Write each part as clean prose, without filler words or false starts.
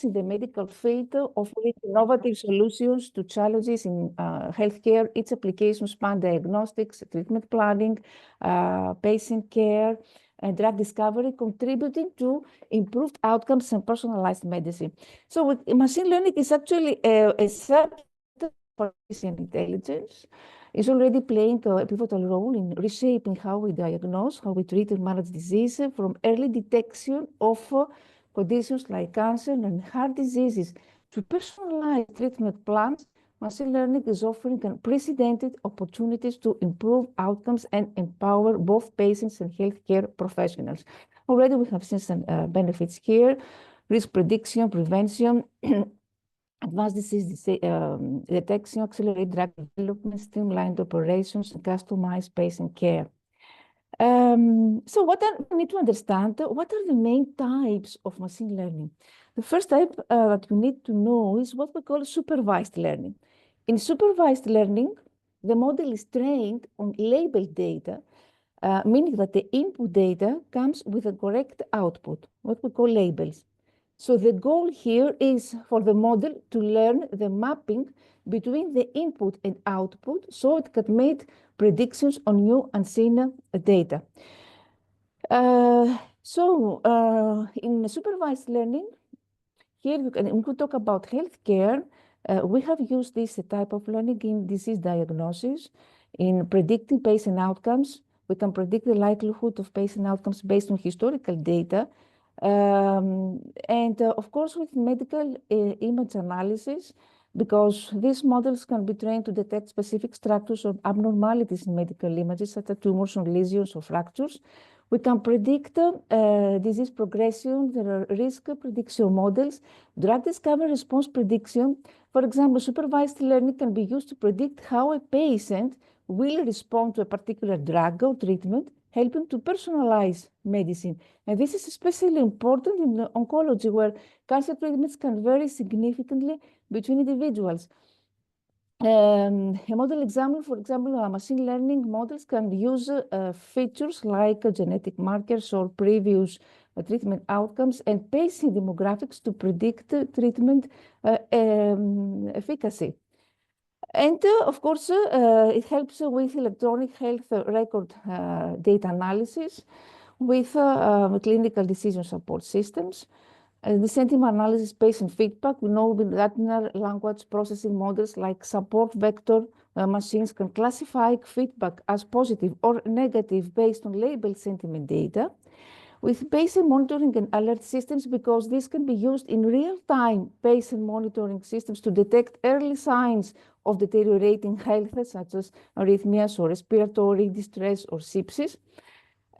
in the medical field, offering innovative solutions to challenges in healthcare. Its applications span diagnostics, treatment planning, patient care, and drug discovery, contributing to improved outcomes and personalized medicine. So machine learning is actually a subset of artificial intelligence. It's already playing a pivotal role in reshaping how we diagnose, how we treat and manage disease, from early detection of conditions like cancer and heart diseases to personalized treatment plans. Machine learning is offering unprecedented opportunities to improve outcomes and empower both patients and healthcare professionals. Already we have seen some benefits here: risk prediction, prevention, advanced disease detection, accelerate drug development, streamlined operations, and customized patient care. So we need to understand what are the main types of machine learning. The first type that you need to know is what we call supervised learning. In supervised learning, the model is trained on labeled data, meaning that the input data comes with a correct output, what we call labels. So the goal here is for the model to learn the mapping between the input and output so it can make predictions on new unseen data. In supervised learning, here we could talk about healthcare. We have used this type of learning in disease diagnosis, in predicting patient outcomes. We can predict the likelihood of patient outcomes based on historical data. Of course, with medical image analysis, because these models can be trained to detect specific structures or abnormalities in medical images, such as tumors or lesions or fractures. We can predict disease progression. There are risk prediction models, drug discovery response prediction. For example, supervised learning can be used to predict how a patient will respond to a particular drug or treatment, helping to personalize medicine. And this is especially important in oncology, where cancer treatments can vary significantly between individuals. A model example, for example, machine learning models can use features like genetic markers or previous treatment outcomes and patient demographics to predict treatment efficacy. And of course, it helps with electronic health record data analysis, with clinical decision support systems, the sentiment analysis, patient feedback. We know with natural language processing models like support vector machines can classify feedback as positive or negative based on labeled sentiment data, with patient monitoring and alert systems, because this can be used in real-time patient monitoring systems to detect early signs of deteriorating health, such as arrhythmias or respiratory distress or sepsis.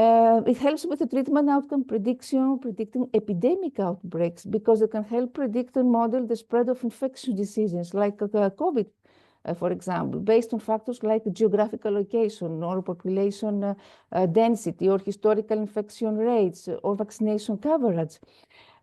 It helps with the treatment outcome prediction, predicting epidemic outbreaks, because it can help predict and model the spread of infectious diseases like COVID, for example, based on factors like geographical location or population density or historical infection rates or vaccination coverage.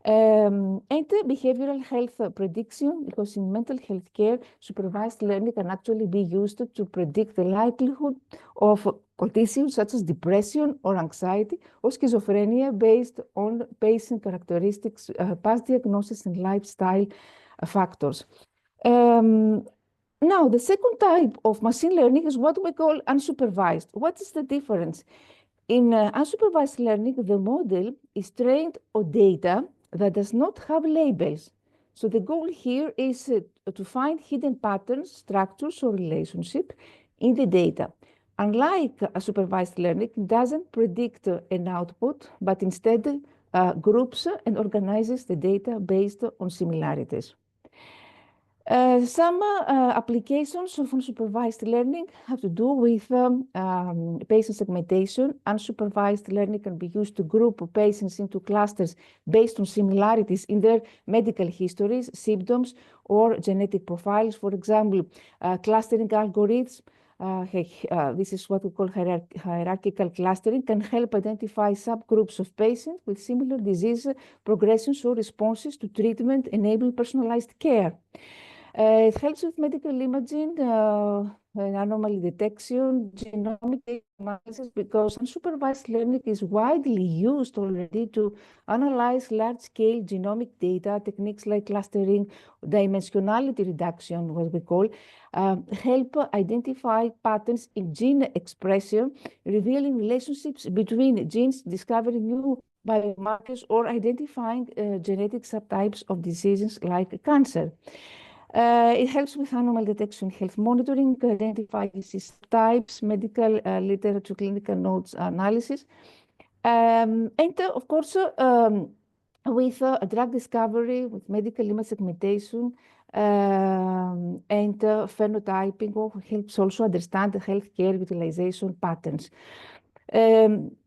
And behavioral health prediction, because in mental health care, supervised learning can actually be used to predict the likelihood of conditions such as depression or anxiety or schizophrenia based on patient characteristics, past diagnosis, and lifestyle factors. Now, the second type of machine learning is what we call unsupervised. What is the difference? In unsupervised learning, the model is trained on data that does not have labels. So the goal here is to find hidden patterns, structures, or relationships in the data. Unlike a supervised learning, it doesn't predict an output, but instead groups and organizes the data based on similarities. Some applications of unsupervised learning have to do with patient segmentation. Unsupervised learning can be used to group patients into clusters based on similarities in their medical histories, symptoms, or genetic profiles. For example, clustering algorithms, this is what we call hierarchical clustering, can help identify subgroups of patients with similar disease progressions or responses to treatment, enabling personalized care. It helps with medical imaging, anomaly detection, genomic data analysis, because unsupervised learning is widely used already to analyze large-scale genomic data. Techniques like clustering, dimensionality reduction, what we call, help identify patterns in gene expression, revealing relationships between genes, discovering new biomarkers, or identifying genetic subtypes of diseases like cancer. It helps with animal detection, health monitoring, identify disease types, medical literature, clinical notes analysis. And of course, with drug discovery, with medical image segmentation, and phenotyping helps also understand the healthcare utilization patterns.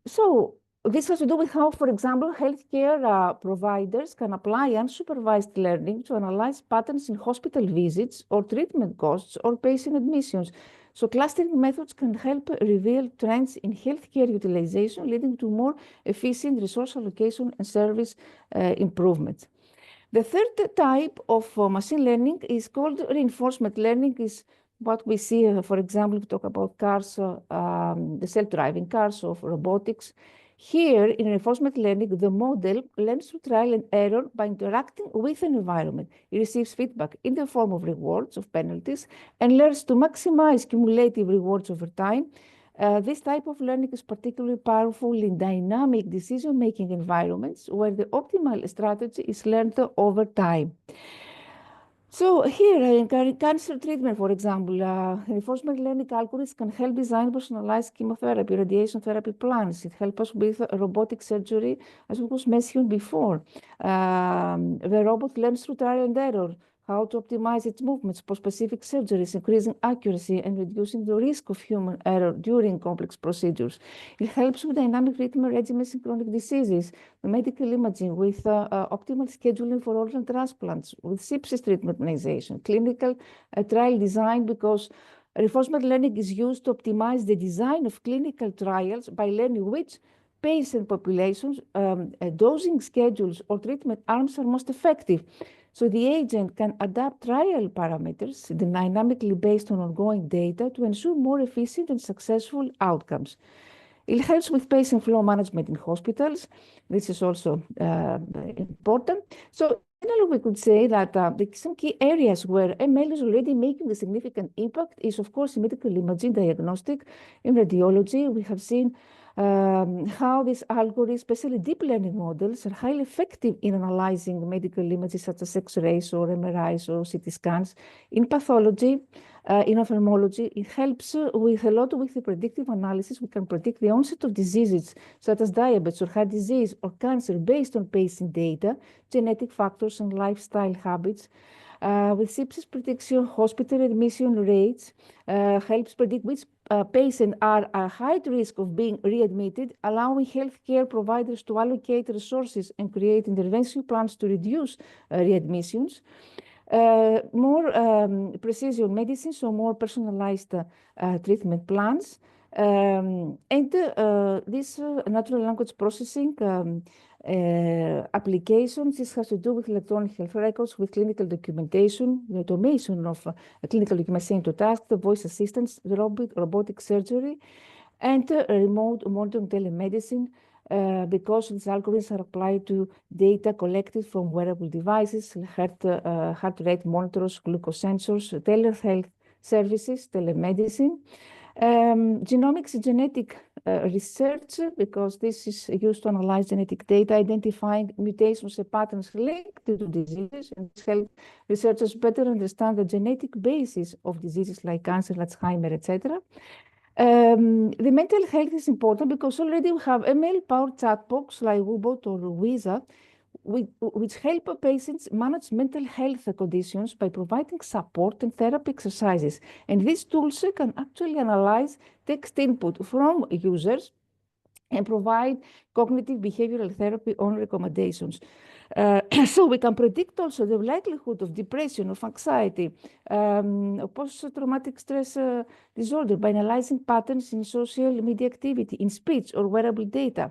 So this has to do with how, for example, healthcare providers can apply unsupervised learning to analyze patterns in hospital visits or treatment costs or patient admissions. So clustering methods can help reveal trends in healthcare utilization, leading to more efficient resource allocation and service improvements. The third type of machine learning is called reinforcement learning, is what we see, for example, if we talk about cars, the self-driving cars of robotics. Here, in reinforcement learning, the model learns through trial and error by interacting with an environment. It receives feedback in the form of rewards, of penalties, and learns to maximize cumulative rewards over time. This type of learning is particularly powerful in dynamic decision-making environments where the optimal strategy is learned over time. So here, in cancer treatment, for example, reinforcement learning algorithms can help design personalized chemotherapy, radiation therapy plans. It helps us with robotic surgery, as was mentioned before. The robot learns through trial and error how to optimize its movements for specific surgeries, increasing accuracy and reducing the risk of human error during complex procedures. It helps with dynamic treatment regimens in chronic diseases, medical imaging, with optimal scheduling for organ transplants, with sepsis treatment organization, clinical trial design, because reinforcement learning is used to optimize the design of clinical trials by learning which patient populations, dosing schedules, or treatment arms are most effective. So the agent can adapt trial parameters dynamically based on ongoing data to ensure more efficient and successful outcomes. It helps with patient flow management in hospitals. This is also important. So generally, we could say that some key areas where ML is already making a significant impact is, of course, in medical imaging, diagnostic, in radiology. We have seen how these algorithms, especially deep learning models, are highly effective in analyzing medical images such as X-rays or MRIs or CT scans. In pathology, in ophthalmology, it helps with a lot with the predictive analysis. We can predict the onset of diseases such as diabetes or heart disease or cancer based on patient data, genetic factors, and lifestyle habits. With sepsis prediction, hospital admission rates helps predict which patients are at high risk of being readmitted, allowing healthcare providers to allocate resources and create intervention plans to reduce readmissions. More precision medicine, so more personalized treatment plans. And this natural language processing applications, this has to do with electronic health records, with clinical documentation, the automation of clinical documentation to task, the voice assistance, the robotic surgery, and remote monitoring telemedicine, because these algorithms are applied to data collected from wearable devices, heart rate monitors, glucose sensors, telehealth services, telemedicine. Genomics and genetic research, because this is used to analyze genetic data, identifying mutations and patterns linked to diseases, and help researchers better understand the genetic basis of diseases like cancer, Alzheimer, etc. The mental health is important because already we have ML-powered chatbots like Woobot or Wiza, which help patients manage mental health conditions by providing support and therapy exercises. And these tools can actually analyze text input from users and provide cognitive behavioral therapy on recommendations. So we can predict also the likelihood of depression, of anxiety, of post-traumatic stress disorder by analyzing patterns in social media activity, in speech or wearable data.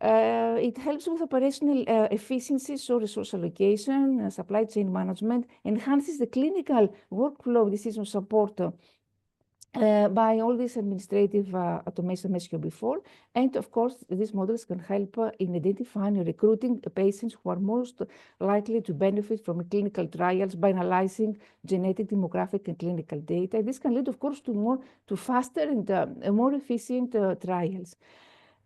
It helps with operational efficiency, so resource allocation, supply chain management, enhances the clinical workflow decision support by all this administrative automation I mentioned before. And of course, these models can help in identifying and recruiting patients who are most likely to benefit from clinical trials by analyzing genetic, demographic, and clinical data. This can lead, of course, to faster and more efficient trials.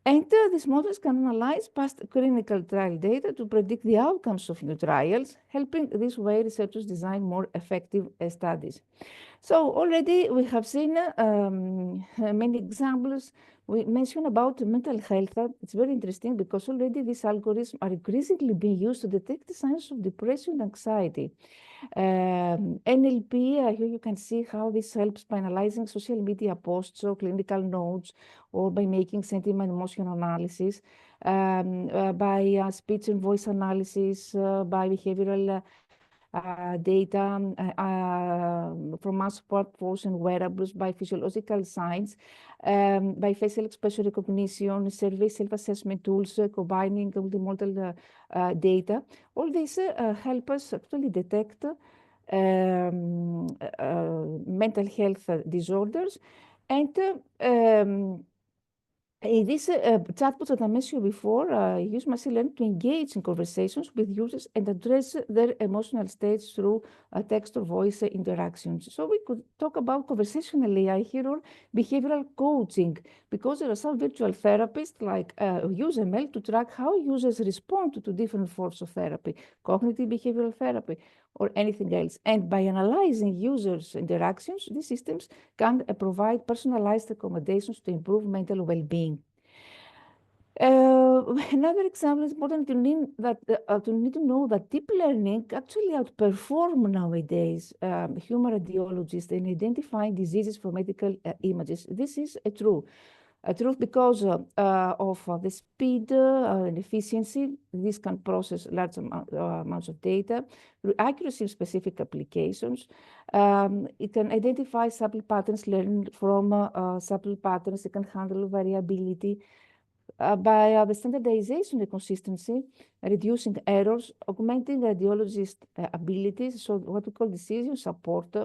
And these models can analyze past clinical trial data to predict the outcomes of new trials, helping this way researchers design more effective studies. So already we have seen many examples. We mentioned about mental health. It's very interesting because already these algorithms are increasingly being used to detect the signs of depression and anxiety. NLP, here you can see how this helps by analyzing social media posts or clinical notes, or by making sentiment emotion analysis, by speech and voice analysis, by behavioral data from mass smartphones and wearables, by physiological signs, by facial expression recognition, survey self-assessment tools, combining multimodal data. All these help us actually detect mental health disorders. And these chatbots that I mentioned before use machine learning to engage in conversations with users and address their emotional states through text or voice interactions. So we could talk about conversational AI here, or behavioral coaching, because there are some virtual therapists like use ML to track how users respond to different forms of therapy, cognitive behavioral therapy, or anything else. And by analyzing users' interactions, these systems can provide personalized recommendations to improve mental well-being. Another example is important to need to know that deep learning actually outperform nowadays human radiologists in identifying diseases from medical images. This is true. Truth because of the speed and efficiency. This can process large amounts of data. Through accuracy of specific applications, it can identify subtle patterns, learn from subtle patterns. It can handle variability. By the standardization and consistency, reducing errors, augmenting radiologist abilities, so what we call decision support.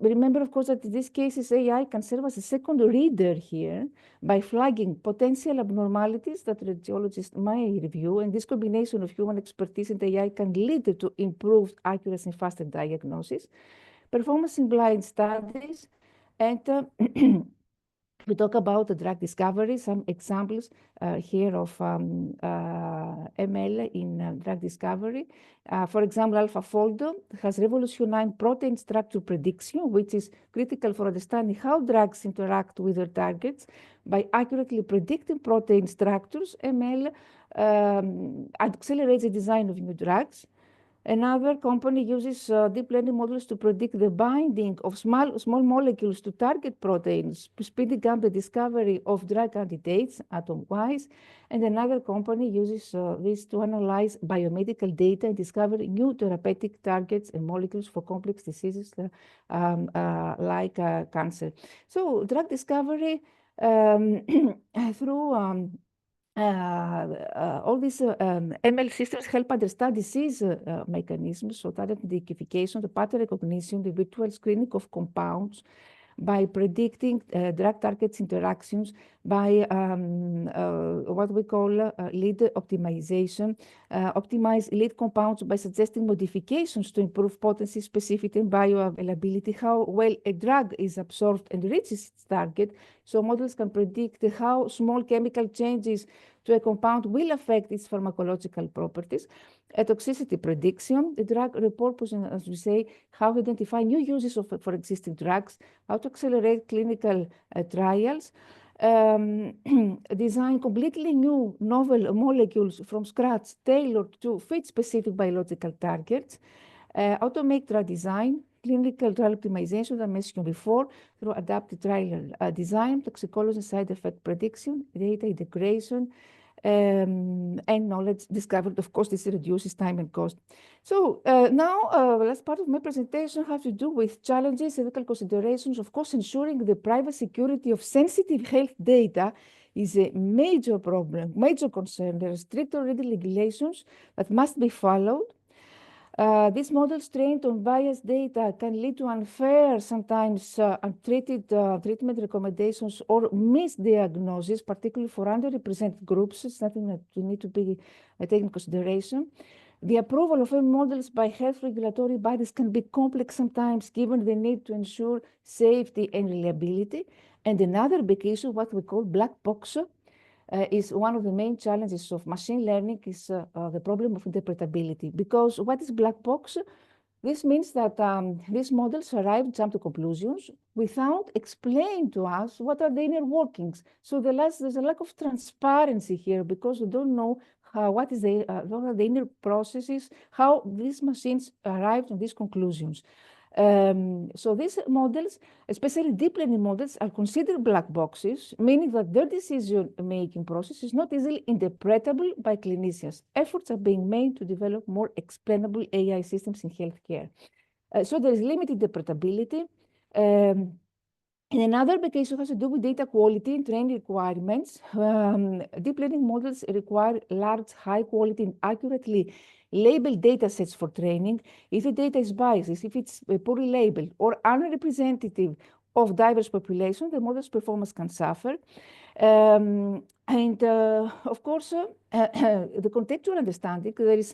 Remember, of course, that in this case, AI can serve as a second reader here by flagging potential abnormalities that radiologists may review, and this combination of human expertise and AI can lead to improved accuracy and faster diagnosis, performance in blind studies, and we talk about the drug discovery, some examples here of ML in drug discovery. For example, AlphaFold has revolutionized protein structure prediction, which is critical for understanding how drugs interact with their targets. By accurately predicting protein structures, ML accelerates the design of new drugs. Another company uses deep learning models to predict the binding of small molecules to target proteins, speeding up the discovery of drug candidates atom-wise. And another company uses this to analyze biomedical data and discover new therapeutic targets and molecules for complex diseases like cancer. So drug discovery through all these ML systems help understand disease mechanisms, so target identification, the pattern recognition, the virtual screening of compounds, by predicting drug targets interactions, by what we call lead optimization, optimize lead compounds by suggesting modifications to improve potency, specificity, and bioavailability, how well a drug is absorbed and reaches its target. So models can predict how small chemical changes to a compound will affect its pharmacological properties. A toxicity prediction, the drug repurposing, as we say, how to identify new uses for existing drugs, how to accelerate clinical trials, design completely new novel molecules from scratch tailored to fit specific biological targets, automate drug design, clinical trial optimization that I mentioned before, through adaptive trial design, toxicology and side effect prediction, data integration, and knowledge discovered. Of course, this reduces time and cost. So now, last part of my presentation has to do with challenges, ethical considerations, of course, ensuring the private security of sensitive health data is a major problem, major concern. There are strict already regulations that must be followed. These models trained on biased data can lead to unfair, sometimes untreated treatment recommendations or misdiagnosis, particularly for underrepresented groups. It's something that we need to be taken into consideration. The approval of models by health regulatory bodies can be complex sometimes, given the need to ensure safety and reliability. And another big issue, what we call black box, is one of the main challenges of machine learning is the problem of interpretability. Because what is black box? This means that these models arrive jump to conclusions without explaining to us what are the inner workings. So there's a lack of transparency here because we don't know what are the inner processes, how these machines arrived on these conclusions. So these models, especially deep learning models, are considered black boxes, meaning that their decision-making process is not easily interpretable by clinicians. Efforts are being made to develop more explainable AI systems in healthcare. So there is limited interpretability. And another big issue has to do with data quality and training requirements. Deep learning models require large, high quality, and accurately labeled data sets for training. If the data is biased, if it's poorly labeled or unrepresentative of diverse population, the model's performance can suffer. Of course, the contextual understanding, there is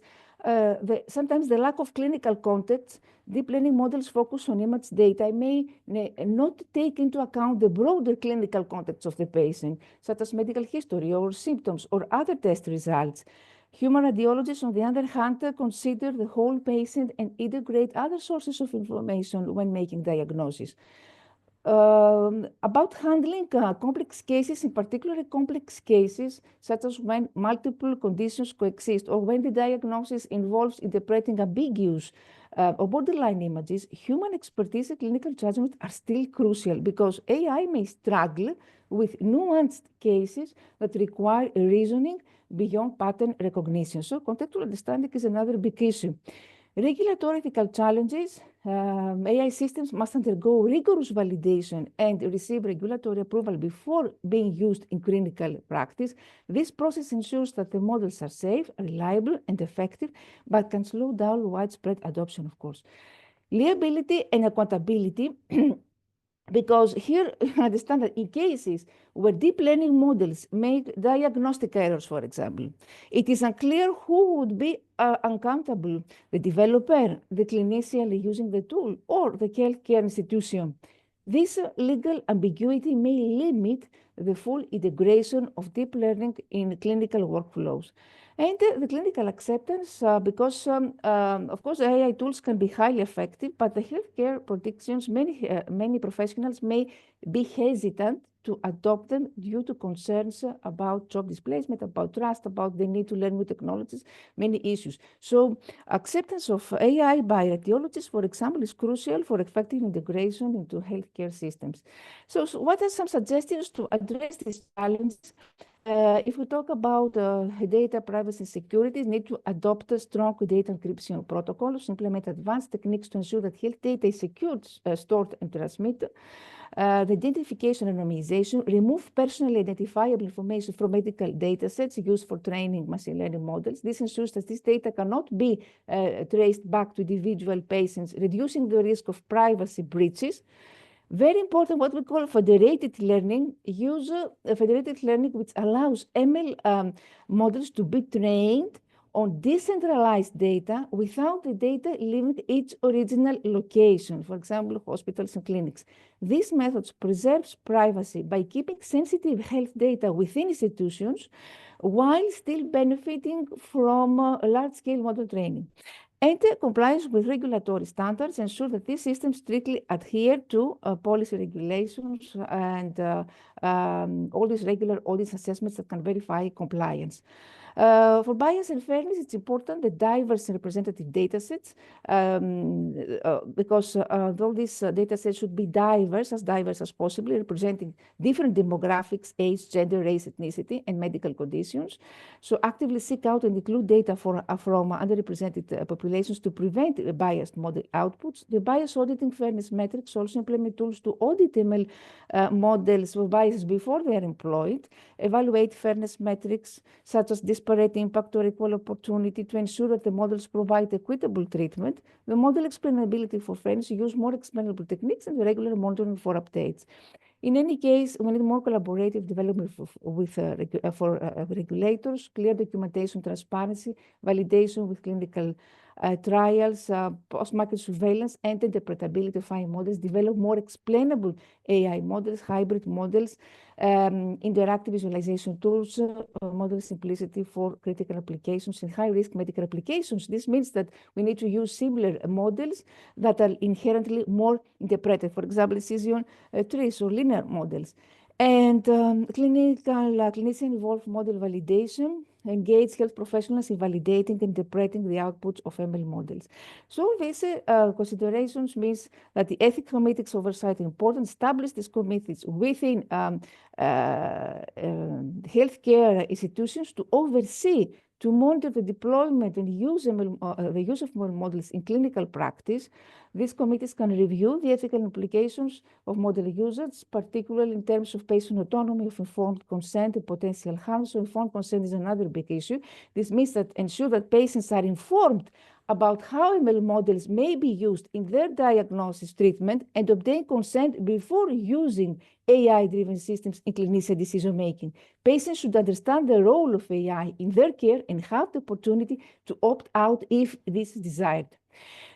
sometimes the lack of clinical context. Deep learning models focus on image data may not take into account the broader clinical context of the patient, such as medical history or symptoms or other test results. Human radiologists, on the other hand, consider the whole patient and integrate other sources of information when making diagnosis. About handling complex cases, in particular complex cases, such as when multiple conditions coexist or when the diagnosis involves interpreting ambiguous or borderline images, human expertise and clinical judgment are still crucial because AI may struggle with nuanced cases that require reasoning beyond pattern recognition. So contextual understanding is another big issue. Regulatory ethical challenges. AI systems must undergo rigorous validation and receive regulatory approval before being used in clinical practice. This process ensures that the models are safe, reliable, and effective, but can slow down widespread adoption, of course. Liability and accountability. Because here you understand that in cases where deep learning models make diagnostic errors, for example, it is unclear who would be accountable, the developer, the clinician using the tool, or the healthcare institution. This legal ambiguity may limit the full integration of deep learning in clinical workflows. And the clinical acceptance, because of course AI tools can be highly effective, but the healthcare predictions, many professionals may be hesitant to adopt them due to concerns about job displacement, about trust, about the need to learn new technologies, many issues. So acceptance of AI by radiologists, for example, is crucial for effective integration into healthcare systems. So what are some suggestions to address these challenges? If we talk about data privacy and security, need to adopt a strong data encryption protocols, implement advanced techniques to ensure that health data is secured, stored, and transmitted. The identification and anonymization, remove personally identifiable information from medical data sets used for training machine learning models. This ensures that this data cannot be traced back to individual patients, reducing the risk of privacy breaches. Very important, what we call federated learning, use federated learning, which allows ML models to be trained on decentralized data without the data leaving its original location, for example, hospitals and clinics. These methods preserves privacy by keeping sensitive health data within institutions while still benefiting from large-scale model training. And compliance with regulatory standards ensure that these systems strictly adhere to policy regulations and all these regular audit assessments that can verify compliance. For bias and fairness, it's important that diverse and representative data sets, because though these data sets should be diverse as possible, representing different demographics, age, gender, race, ethnicity, and medical conditions. So actively seek out and include data from underrepresented populations to prevent biased model outputs. The bias auditing fairness metrics also implement tools to audit ML models for biases before they are employed, evaluate fairness metrics such as disparate impact or equal opportunity to ensure that the models provide equitable treatment. The model explainability for fairness use more explainable techniques and regular monitoring for updates. In any case, we need more collaborative development for regulators, clear documentation, transparency, validation with clinical trials, post-market surveillance, and interpretability of AI models, develop more explainable AI models, hybrid models, interactive visualization tools, model simplicity for critical applications and high-risk medical applications. This means that we need to use similar models that are inherently more interpreted, for example, decision trees or linear models. And clinician-involved model validation, engage health professionals in validating and interpreting the outputs of ML models. So these considerations means that the ethics committees oversight are important. Establish these committees within healthcare institutions to oversee, to monitor the deployment and the use of ML models in clinical practice. These committees can review the ethical implications of model usage, particularly in terms of patient autonomy, of informed consent, and potential harm. So informed consent is another big issue. This means that ensure that patients are informed about how ML models may be used in their diagnosis, treatment, and obtain consent before using AI-driven systems in clinician decision-making. Patients should understand the role of AI in their care and have the opportunity to opt out if this is desired.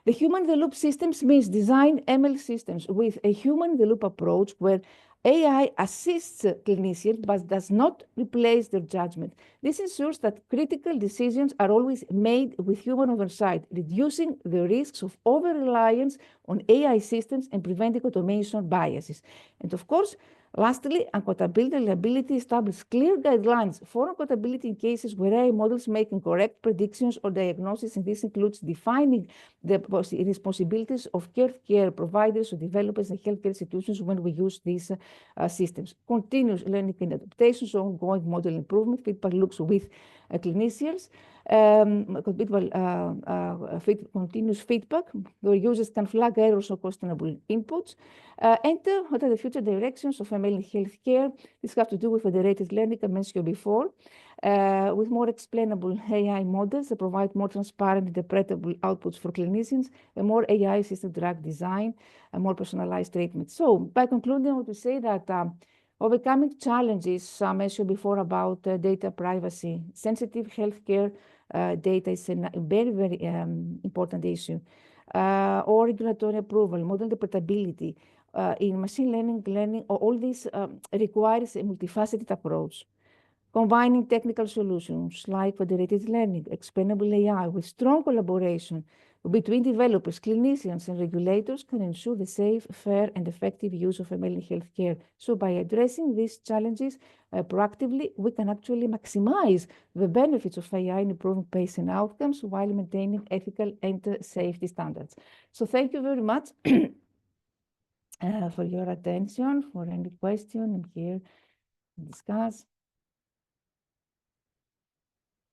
The human-in-the-loop systems means design ML systems with a human-in-the-loop approach where AI assists clinicians but does not replace their judgment. This ensures that critical decisions are always made with human oversight, reducing the risks of over-reliance on AI systems and preventing automation biases. And of course, lastly, accountability and liability establish clear guidelines for accountability in cases where AI models make incorrect predictions or diagnoses, and this includes defining the responsibilities of healthcare providers or developers and healthcare institutions when we use these systems. Continuous learning and adaptation, so ongoing model improvement, feedback loops with clinicians, continuous feedback, where users can flag errors or questionable inputs. What are the future directions of ML in healthcare? This has to do with federated learning I mentioned before, with more explainable AI models that provide more transparent, interpretable outputs for clinicians, and more AI-assisted drug design, and more personalized treatment. So by concluding, I want to say that overcoming challenges I mentioned before about data privacy, sensitive healthcare data is a very, very important issue, or regulatory approval, model interpretability. In machine learning, all this requires a multifaceted approach. Combining technical solutions like federated learning, explainable AI with strong collaboration between developers, clinicians, and regulators can ensure the safe, fair, and effective use of ML in healthcare. So by addressing these challenges proactively, we can actually maximize the benefits of AI in improving patient outcomes while maintaining ethical and safety standards. So thank you very much for your attention. For any question, I'm here to discuss.